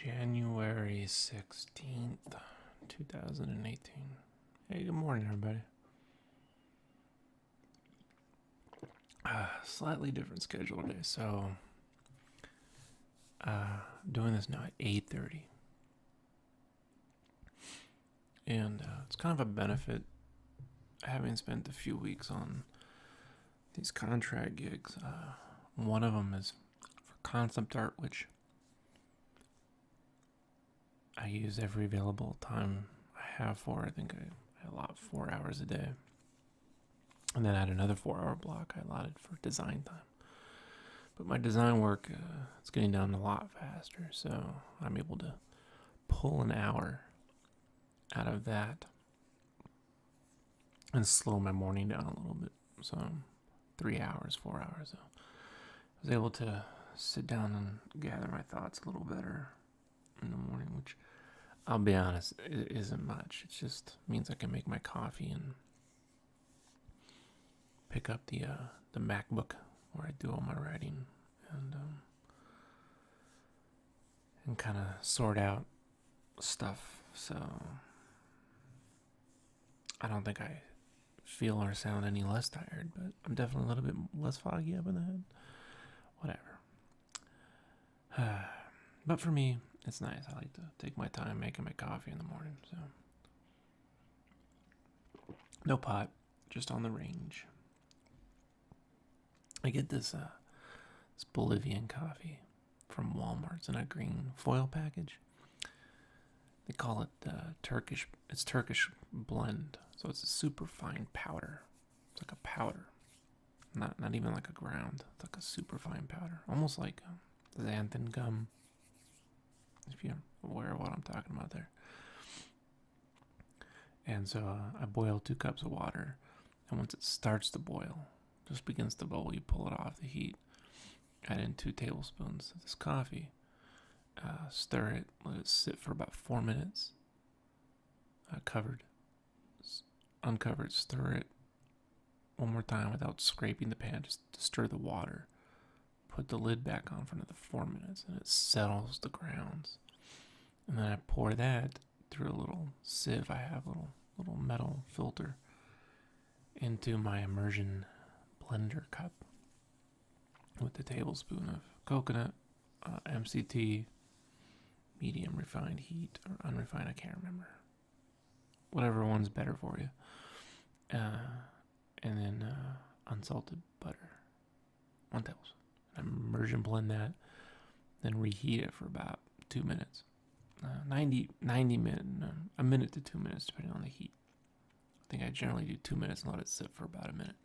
January 16th, 2018. Hey, good morning, everybody. Slightly different schedule today, so doing this now at 8:30. And it's kind of a benefit having spent a few weeks on these contract gigs. One of them is for concept art, which I use every available time I have for. I think I allot 4 hours a day. And then I had another 4-hour block I allotted for design time. But my design work, it's getting done a lot faster, so I'm able to pull an hour out of that and slow my morning down a little bit. So 3 hours, 4 hours. So I was able to sit down and gather my thoughts a little better in the morning, which I'll be honest, it isn't much. It just means I can make my coffee and pick up the MacBook where I do all my writing and kind of sort out stuff. So I don't think I feel or sound any less tired, but I'm definitely a little bit less foggy up in the head. Whatever. But for me, it's nice. I like to take my time making my coffee in the morning. So no pot, just on the range. I get this Bolivian coffee from Walmart. It's in a green foil package. They call it Turkish. It's Turkish blend, so it's a super fine powder. It's like a powder, not even like a ground. It's like a super fine powder, almost like xanthan gum. If you're aware of what I'm talking about there. And so I boil 2 cups of water, and once it starts to boil, just begins to bubble, you pull it off the heat, add in 2 tablespoons of this coffee, stir it, let it sit for about 4 minutes, covered, uncovered, stir it one more time without scraping the pan, just to stir the water, put the lid back on for another 4 minutes, and it settles the grounds. And then I pour that through a little sieve I have, a little metal filter, into my immersion blender cup with a tablespoon of coconut, MCT, medium refined heat, or unrefined, I can't remember. Whatever one's better for you. And then unsalted butter, 1 tablespoon. Immersion blend that, then reheat it for about 2 minutes. 90 minutes, a minute to 2 minutes, depending on the heat. I think I generally do 2 minutes and let it sit for about a minute.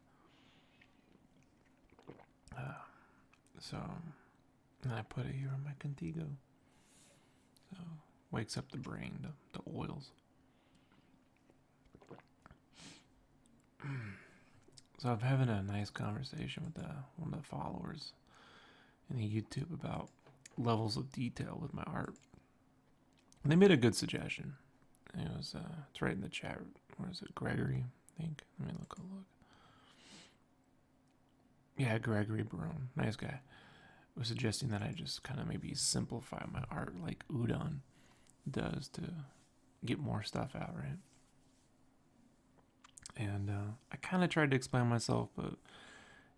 So, and I put it here on my Contigo. So, wakes up the brain, the oils. So I'm having a nice conversation with one of the followers in the YouTube about levels of detail with my art. And they made a good suggestion. It was it's right in the chat. Where is it? Gregory, I think. Let me look. Yeah, Gregory Barone, nice guy, was suggesting that I just kind of maybe simplify my art like Udon does to get more stuff out, right? And I kind of tried to explain myself, but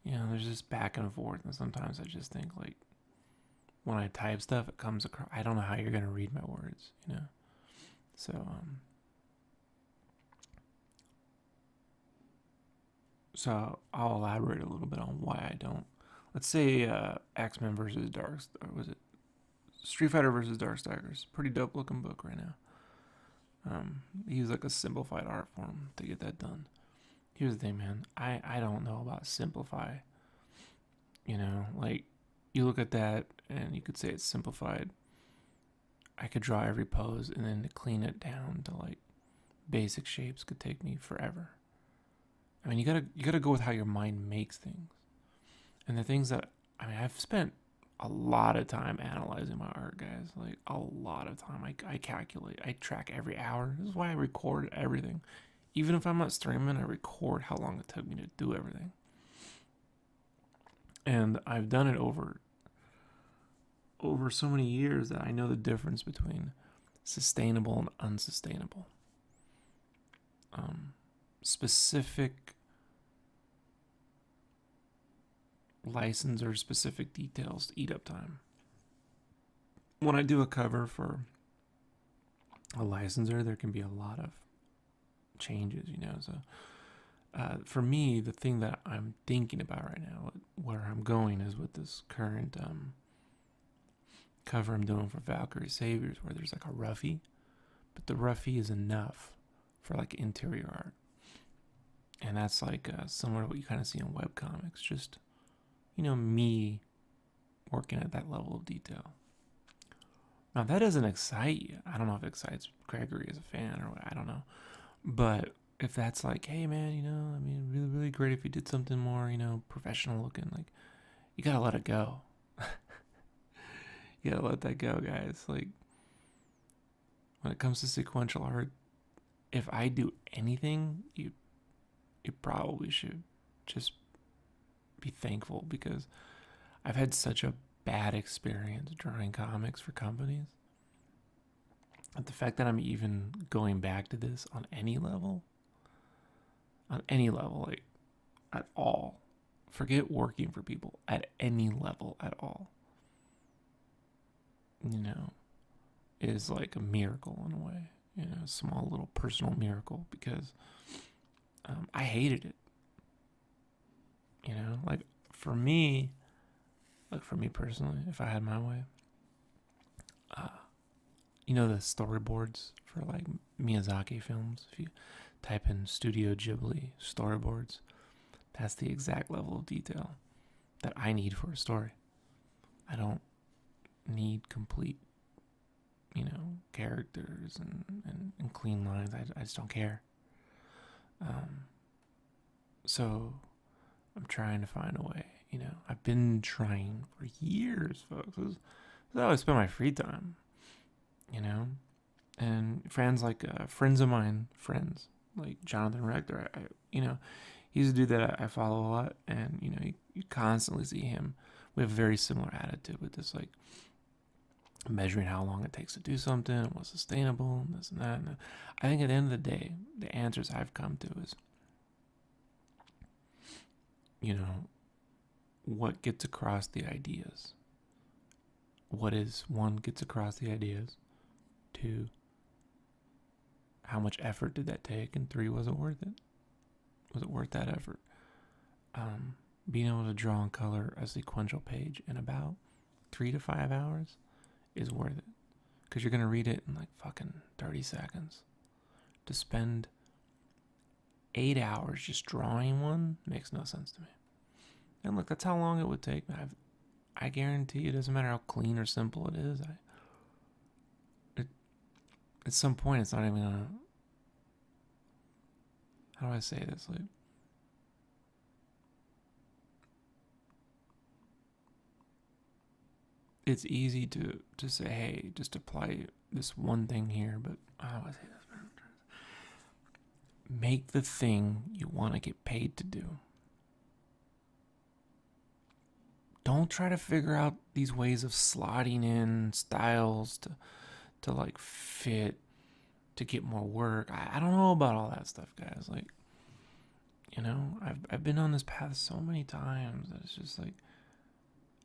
there's just back and forth, and sometimes I just think like when I type stuff, it comes across. I don't know how you're gonna read my words, So So I'll elaborate a little bit on why I don't. Let's say X-Men versus or was it Street Fighter versus Darkstalkers? Pretty dope looking book right now. Use like a simplified art form to get that done. Here's the thing, man. I don't know about simplify. Like you look at that and you could say it's simplified. I could draw every pose, and then to clean it down to like basic shapes could take me forever. I mean, you gotta go with how your mind makes things. And the things that, I've spent a lot of time analyzing my art, guys. Like, a lot of time. I calculate. I track every hour. This is why I record everything. Even if I'm not streaming, I record how long it took me to do everything. And I've done it over over so many years that I know the difference between sustainable and unsustainable. Specific license or specific details eat up time. When I do a cover for a licensor, there can be a lot of changes, So for me, the thing that I'm thinking about right now, where I'm going, is with this current cover I'm doing for Valkyrie Saviors, where there's like a roughie, but the roughie is enough for like interior art. And that's like similar to what you kind of see in webcomics, just, me working at that level of detail. Now, that doesn't excite you. I don't know if it excites Gregory as a fan or what, I don't know. But if that's like, hey, man, really, really great if you did something more, professional looking, like, you gotta let it go. You gotta let that go, guys. Like, when it comes to sequential art, if I do anything, you probably should just be thankful, because I've had such a bad experience drawing comics for companies. And the fact that I'm even going back to this on any level, like at all, forget working for people, at any level at all, is like a miracle in a way, a small little personal miracle, because I hated it. Like for me personally, if I had my way, the storyboards for like Miyazaki films, if you type in Studio Ghibli storyboards, that's the exact level of detail that I need for a story. I don't need complete, characters and clean lines. I just don't care. So I'm trying to find a way, I've been trying for years, folks. This is how I spend my free time, and friends like friends like Jonathan Rector, he's a dude that I follow a lot, and you constantly see him. We have a very similar attitude with this, like measuring how long it takes to do something and what's sustainable and this and that. And I think at the end of the day, the answers I've come to is, what gets across the ideas. What is, one, gets across the ideas. Two, how much effort did that take? And three, was it worth it? Was it worth that effort? Being able to draw and color a sequential page in about 3 to 5 hours is worth it. Because you're going to read it in like fucking 30 seconds. To spend 8 hours just drawing one makes no sense to me. And look, that's how long it would take. I guarantee it doesn't matter how clean or simple it is. At some point, it's not even gonna. How do I say this? Like, it's easy to say, hey, just apply this one thing here, but how do I say this? Make the thing you want to get paid to do. Don't try to figure out these ways of slotting in styles to like fit, to get more work. I don't know about all that stuff, guys. Like, I've been on this path so many times that it's just like,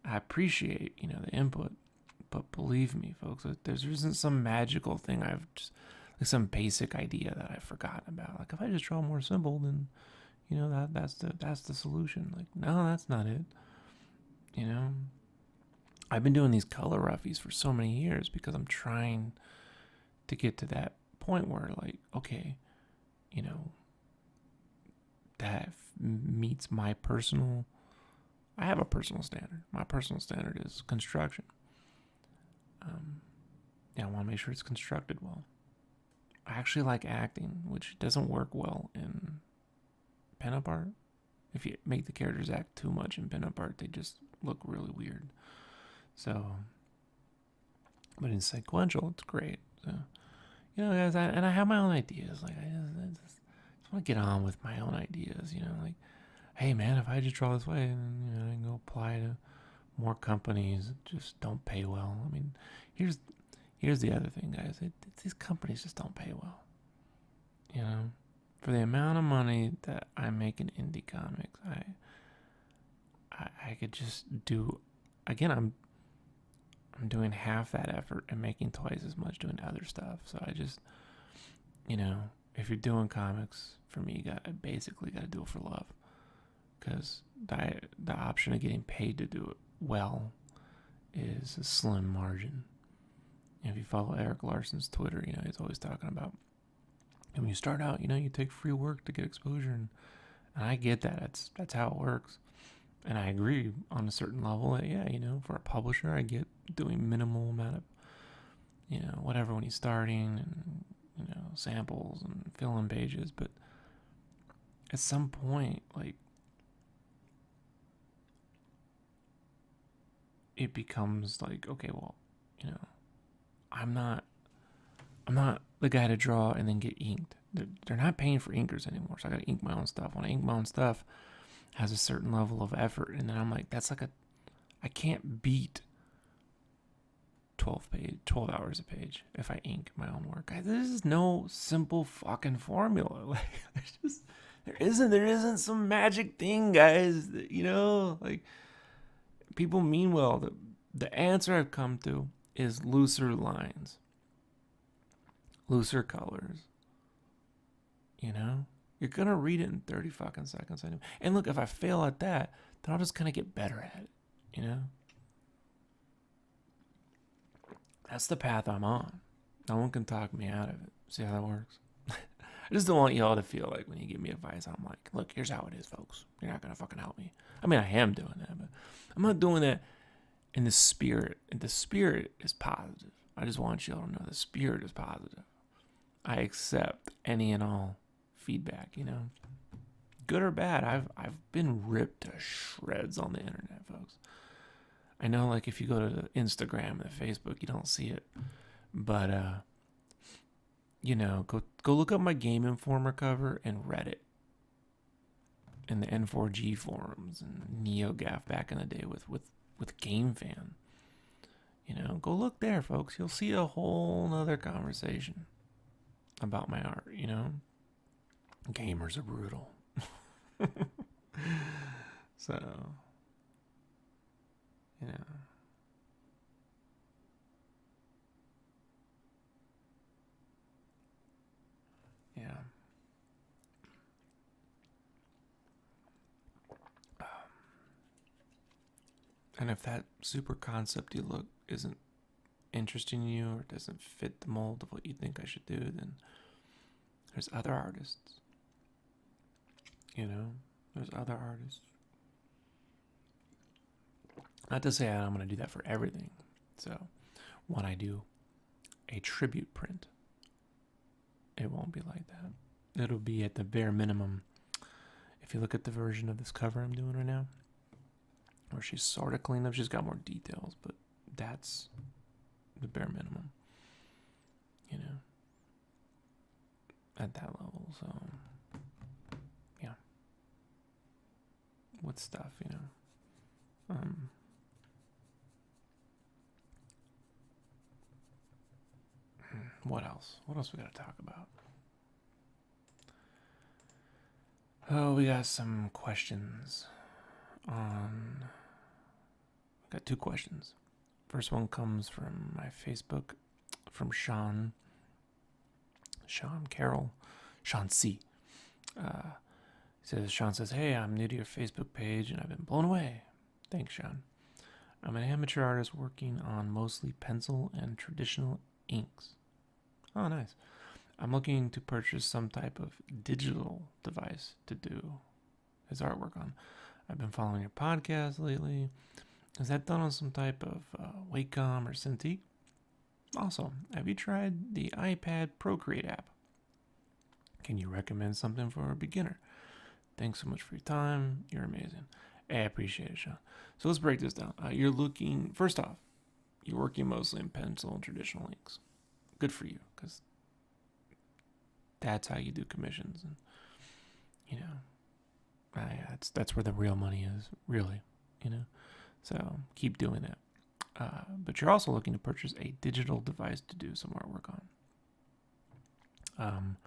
I appreciate, the input, but believe me, folks, there isn't some magical thing I've just, like some basic idea that I've forgotten about. Like, if I just draw more simple, then, that's the solution. Like, no, that's not it. I've been doing these color roughies for so many years because I'm trying to get to that point where, like, okay, that meets my personal. I have a personal standard. My personal standard is construction. I want to make sure it's constructed well. I actually like acting, which doesn't work well in pinup art. If you make the characters act too much in pinup art, they just look really weird. So, but in sequential, it's great. So, guys, I have my own ideas. Like, I just want to get on with my own ideas. Like, hey, man, if I just draw this way, then I can go apply to more companies just don't pay well. I mean, here's the other thing, guys. These companies just don't pay well. You know, for the amount of money that I make in indie comics, I could just do. Again, I'm doing half that effort and making twice as much doing other stuff. So I just, if you're doing comics, for me, you basically got to do it for love, because the option of getting paid to do it well is a slim margin. If you follow Eric Larson's Twitter, he's always talking about, and when you start out, you take free work to get exposure, and I get that. That's how it works. And I agree on a certain level that, for a publisher, I get doing minimal amount of, whatever when he's starting, and, samples and fill-in pages. But at some point, like, it becomes like, okay, well, I'm not the guy to draw and then get inked. They're not paying for inkers anymore, so I got to ink my own stuff. When I ink my own stuff, has a certain level of effort, and then I'm like, I can't beat 12 hours a page if I ink my own work. This is no simple fucking formula. Like, there isn't some magic thing, guys. Like, people mean well. The answer I've come to is looser lines, looser colors. You're going to read it in 30 fucking seconds anyway. And look, if I fail at that, then I'll just kind of get better at it, That's the path I'm on. No one can talk me out of it. See how that works? I just don't want y'all to feel like when you give me advice, I'm like, look, here's how it is, folks. You're not going to fucking help me. I mean, I am doing that, but I'm not doing that in the spirit. And the spirit is positive. I just want y'all to know the spirit is positive. I accept any and all feedback, good or bad. I've been ripped to shreds on the internet, folks. I know, like, if you go to the Instagram and the Facebook, you don't see it, but go look up my Game Informer cover and Reddit and the N4G forums and NeoGAF back in the day with GameFan. Go look there, folks. You'll see a whole nother conversation about my art. Gamers are brutal. So, yeah. And if that super concept you look isn't interesting to you or doesn't fit the mold of what you think I should do, then there's other artists. There's other artists. Not to say I'm going to do that for everything. So when I do a tribute print, it won't be like that. It'll be at the bare minimum. If you look at the version of this cover I'm doing right now, where she's sort of cleaned up, she's got more details, but that's the bare minimum. At that level. So, yeah. With stuff, What else? What else we got to talk about? Oh, we got some questions got 2 questions. First one comes from my Facebook, from Sean C. Sean says, hey, I'm new to your Facebook page and I've been blown away. Thanks, Sean. I'm an amateur artist working on mostly pencil and traditional inks. Oh, nice. I'm looking to purchase some type of digital device to do his artwork on. I've been following your podcast lately. Is that done on some type of Wacom or Cintiq? Also, have you tried the iPad Procreate app? Can you recommend something for a beginner? Thanks so much for your time. You're amazing. Hey, I appreciate it, Sean. So let's break this down. First off, you're working mostly in pencil and traditional inks. Good for you, because that's how you do commissions. And, that's where the real money is, really. So keep doing it. But you're also looking to purchase a digital device to do some artwork on.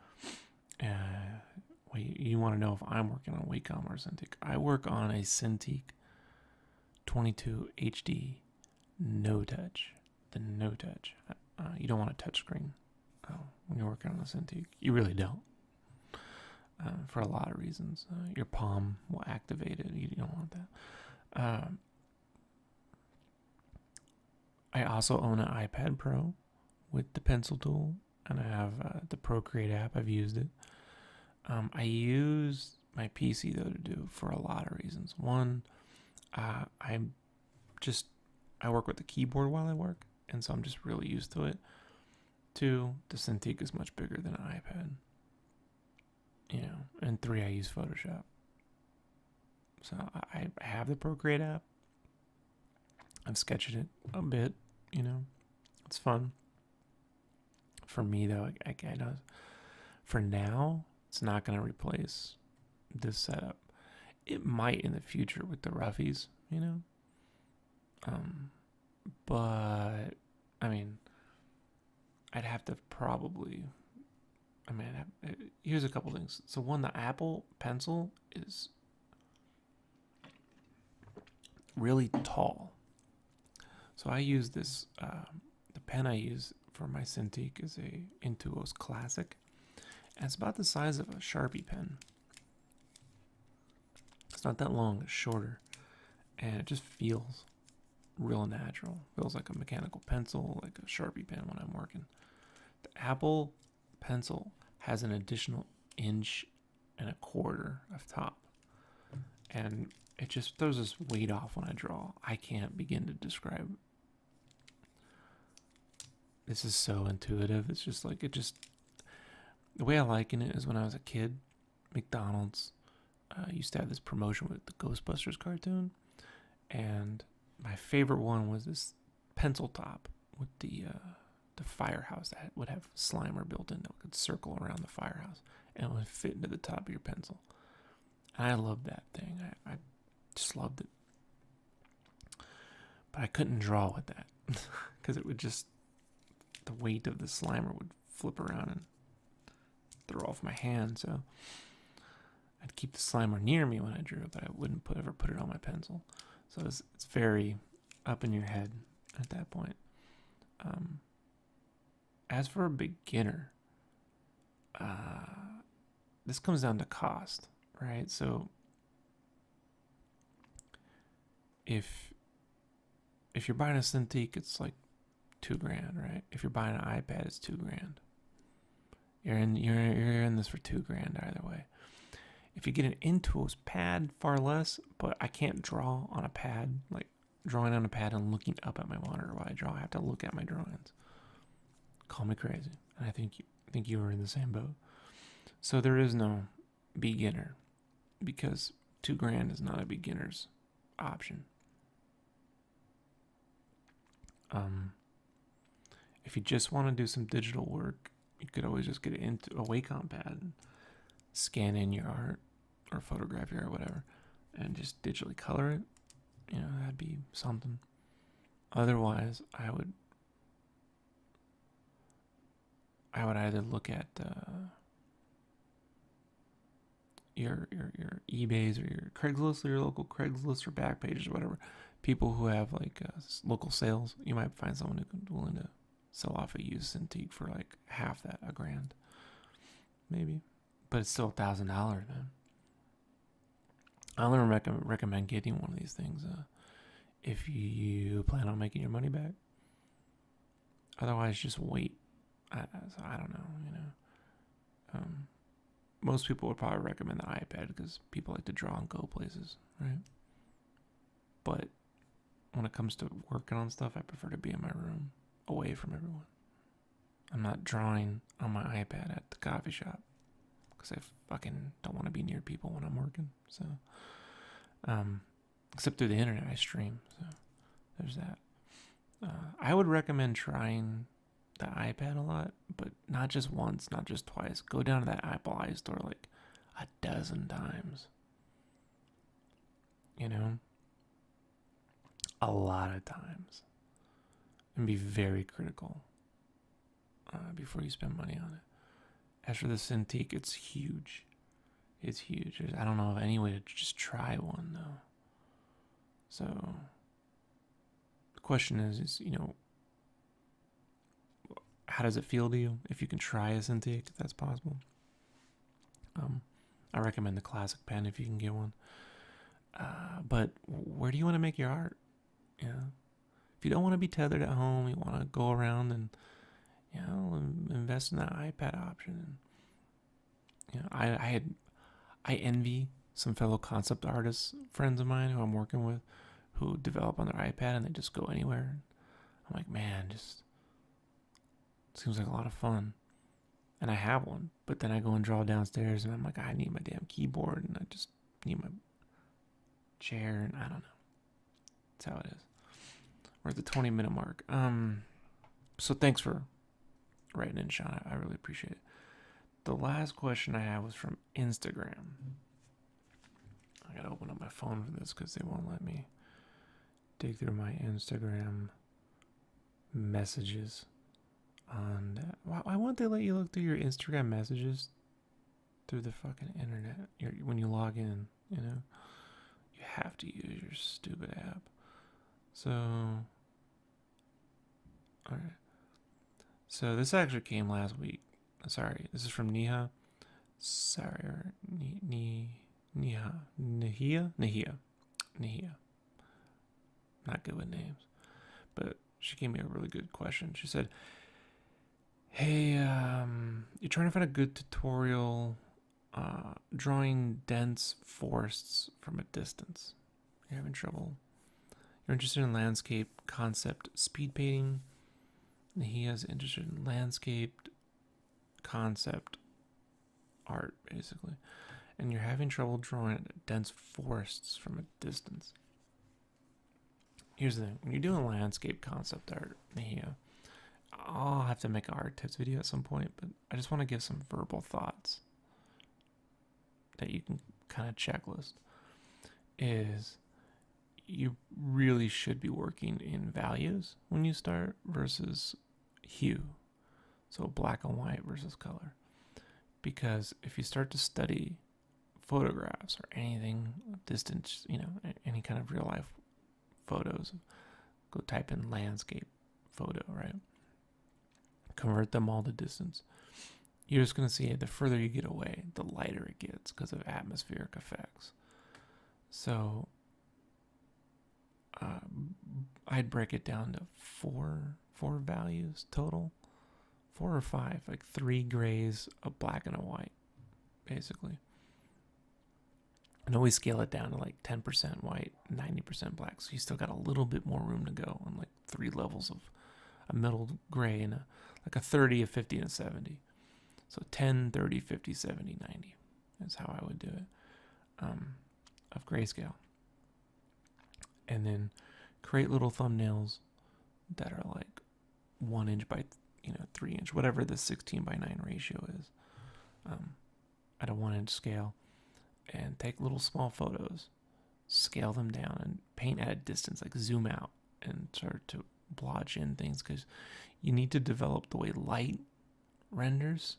You want to know if I'm working on a Wacom or a Cintiq. I work on a Cintiq 22 HD no touch. The no touch. You don't want a touch screen when you're working on a Cintiq. You really don't. For a lot of reasons. Your palm will activate it. You don't want that. I also own an iPad Pro with the pencil tool, and I have the Procreate app. I've used it. I use my PC though to do for a lot of reasons. One, I work with the keyboard while I work, and so I'm just really used to it. Two, the Cintiq is much bigger than an iPad. And three, I use Photoshop. So I have the Procreate app. I've sketched it a bit, It's fun. For me, though, I know for now, it's not going to replace this setup. It might in the future with the roughies, But, I'd have to probably... here's a couple things. So one, the Apple Pencil is really tall. So I use this, the pen I use for my Cintiq is a Intuos Classic. And it's about the size of a Sharpie pen. It's not that long, it's shorter. And it just feels real natural. Feels like a mechanical pencil, like a Sharpie pen when I'm working. The Apple Pencil has an additional 1.25 inches of top. And it just throws this weight off when I draw. I can't begin to describe. This is so intuitive. It's just like, the way I liken it is when I was a kid, McDonald's used to have this promotion with the Ghostbusters cartoon. And my favorite one was this pencil top with the firehouse that would have Slimer built in that could circle around the firehouse and it would fit into the top of your pencil. And I loved that thing. I just loved it. But I couldn't draw with that because it would just, the weight of the Slimer would flip around and throw off my hand. So I'd keep the Slimer near me when I drew it, but I wouldn't ever put it on my pencil. So it's very up in your head at that point. As for a beginner, this comes down to cost, right? So if you're buying a Cintiq, it's like $2,000, right? If you're buying an iPad, it's $2,000. You're in this for $2,000 either way. If you get an Intuos pad, far less, but I can't draw on a pad, like drawing on a pad and looking up at my monitor while I draw. I have to look at my drawings. Call me crazy. And I think you were in the same boat. So there is no beginner because $2,000 is not a beginner's option. If you just want to do some digital work, you could always just get into a Wacom pad and scan in your art or photograph your art, whatever, and just digitally color it. That'd be something. Otherwise, I would either look at your eBays or your Craigslist or your local Craigslist or Backpages or whatever. People who have like local sales, you might find someone who's willing to sell off a used Cintiq for like half that, $1,000, maybe. But it's still $1,000, man. I only recommend getting one of these things if you plan on making your money back. Otherwise, just wait. I don't know, most people would probably recommend the iPad because people like to draw and go places, right? But when it comes to working on stuff, I prefer to be in my room, away from everyone. I'm not drawing on my iPad at the coffee shop because I fucking don't want to be near people when I'm working. So, except through the internet, I stream. So there's that. I would recommend trying the iPad a lot, but not just once, not just twice. Go down to that Apple iStore like a dozen times. a lot of times and be very critical before you spend money on it. As for the Cintiq, it's huge. It's huge. I don't know of any way to just try one though. So the question is, how does it feel to you? If you can try a Cintiq, if that's possible. I recommend the classic pen if you can get one. But where do you want to make your art? If you don't want to be tethered at home, you want to go around and invest in that iPad option. I envy some fellow concept artists, friends of mine who I'm working with, who develop on their iPad and they just go anywhere. I'm like, man, just seems like a lot of fun. And I have one, but then I go and draw downstairs and I'm like, I need my damn keyboard and I just need my chair and I don't know. That's how it is. We're at the 20-minute mark. So thanks for writing in, Sean. I really appreciate it. The last question I had was from Instagram. I gotta open up my phone for this because they won't let me dig through my Instagram messages. Why won't they let you look through your Instagram messages through the fucking internet when you log in? You have to use your stupid app. So, all right. So this actually came last week. Sorry, this is from Niha. Sorry, or Nahia. Not good with names, but she gave me a really good question. She said, "Hey, you're trying to find a good tutorial drawing dense forests from a distance. You're having trouble. You're interested in landscape concept speed painting. Nahia's interested in landscape concept art, basically. And you're having trouble drawing dense forests from a distance." Here's the thing. When you're doing landscape concept art, Nahia, I'll have to make an art tips video at some point, but I just want to give some verbal thoughts that you can kind of checklist. Is you really should be working in values when you start versus hue. So black and white versus color. Because if you start to study photographs or anything distant, any kind of real life photos, go type in landscape photo, right? Convert them all to distance. You're just going to see the further you get away, the lighter it gets because of atmospheric effects. So I'd break it down to four values total. 4 or 5, like 3 grays, a black and a white, basically. And always scale it down to like 10% white, 90% black. So you still got a little bit more room to go on like 3 levels of a middle gray and a 30, a 50, and a 70. So 10, 30, 50, 70, 90 is how I would do it, of grayscale. And then create little thumbnails that are like 1 inch by 3 inch, whatever the 16 by 9 ratio is, at a 1 inch scale, and take little small photos, scale them down, and paint at a distance, like zoom out and start to blotch in things, because you need to develop the way light renders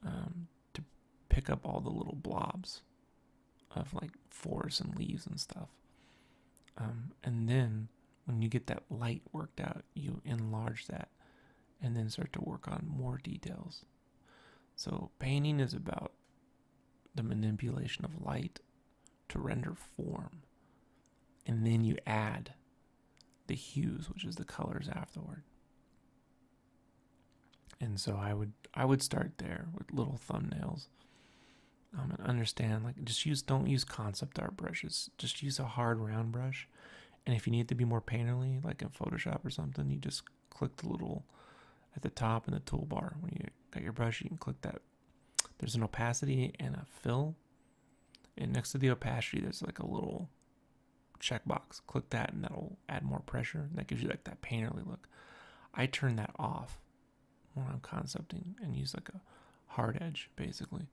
to pick up all the little blobs of like forests and leaves and stuff. And then when you get that light worked out, you enlarge that and then start to work on more details. So painting is about the manipulation of light to render form. And then you add the hues, which is the colors afterward. And so I would start there with little thumbnails. And understand, like, don't use concept art brushes. Just use a hard round brush. And if you need to be more painterly, like in Photoshop or something, you just click the little at the top in the toolbar. When you got your brush, you can click that. There's an opacity and a fill. And next to the opacity, there's like a little checkbox. Click that and that'll add more pressure. And that gives you like that painterly look. I turn that off when I'm concepting and use like a hard edge, basically,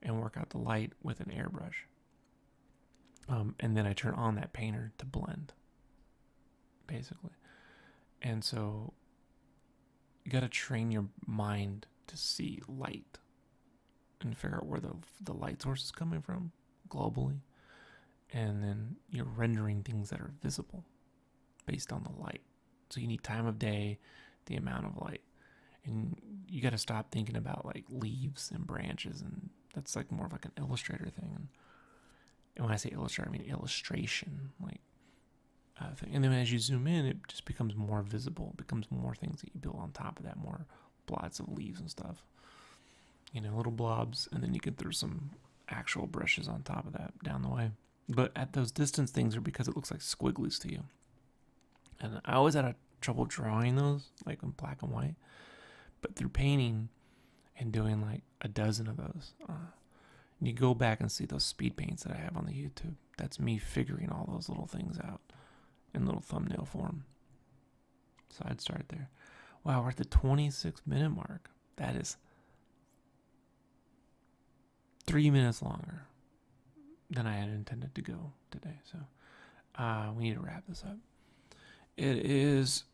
and work out the light with an airbrush. And then I turn on that painter to blend, basically. And so you got to train your mind to see light and figure out where the light source is coming from globally. And then you're rendering things that are visible based on the light. So you need time of day, the amount of light. And you got to stop thinking about like leaves and branches, and that's like more of like an illustrator thing. And when I say illustrator, I mean illustration, like thing. And then as you zoom in, it just becomes more visible. It becomes more things that you build on top of that, more blots of leaves and stuff. Little blobs, and then you can throw some actual brushes on top of that down the way. But at those distance things are because it looks like squigglies to you. And I always had trouble drawing those, like in black and white. But through painting and doing like a dozen of those, you go back and see those speed paints that I have on the YouTube. That's me figuring all those little things out in little thumbnail form. So I'd start there. Wow, we're at the 26-minute mark. That is 3 minutes longer than I had intended to go today. So we need to wrap this up. It is...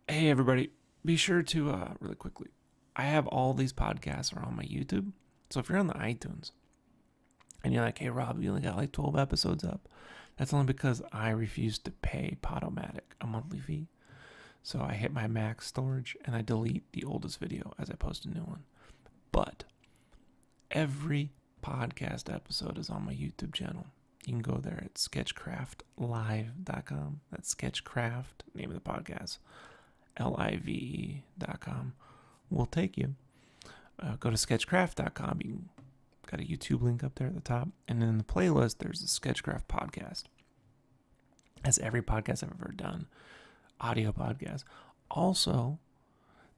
Hey, everybody. Be sure to, really quickly, I have all these podcasts are on my YouTube. So if you're on the iTunes and you're like, hey, Rob, you only got like 12 episodes up, that's only because I refuse to pay Podomatic a monthly fee. So I hit my max storage and I delete the oldest video as I post a new one. But every podcast episode is on my YouTube channel. You can go there at SketchCraftLive.com. That's SketchCraft, name of the podcast. live.com will take you. Go to sketchcraft.com. You got a YouTube link up there at the top. And then in the playlist, there's the SketchCraft podcast. That's every podcast I've ever done. Audio podcast. Also,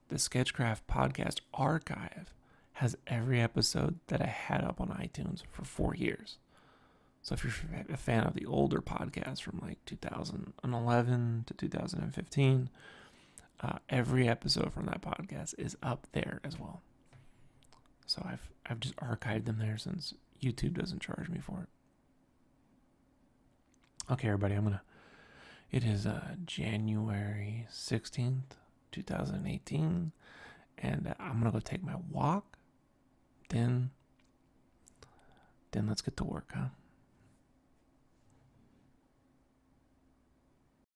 the SketchCraft podcast archive has every episode that I had up on iTunes for 4 years. So if you're a fan of the older podcasts from like 2011 to 2015, every episode from that podcast is up there as well. So I've just archived them there since YouTube doesn't charge me for it. Okay, everybody, it is January 16th, 2018, and I'm gonna go take my walk. Then let's get to work, huh?